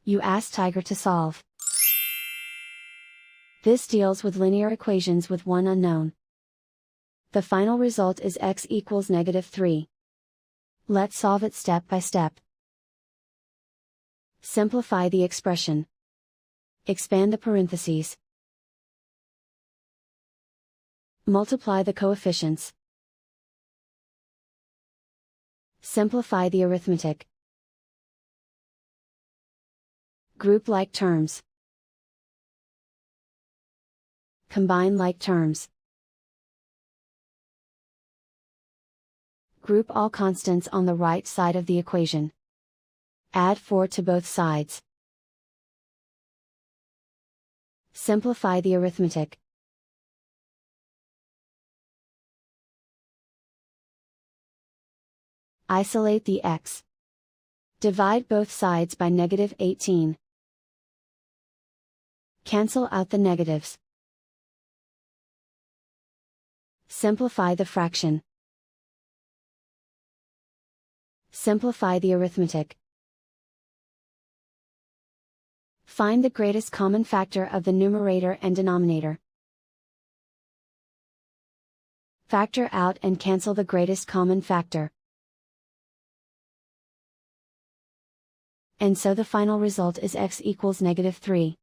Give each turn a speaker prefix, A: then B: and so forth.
A: You ask Tiger to solve. This deals with linear equations with one unknown. The final result is x equals -3. Let's solve it step by step. Simplify the expression. Expand the parentheses. Multiply the coefficients. Simplify the arithmetic. Group like terms. Combine like terms. Group all constants on the right side of the equation. Add 4 to both sides. Simplify the arithmetic. Isolate the x. Divide both sides by -18. Cancel out the negatives. Simplify the fraction. Simplify the arithmetic. Find the greatest common factor of the numerator and denominator. Factor out and cancel the greatest common factor. And so the final result is x equals -3.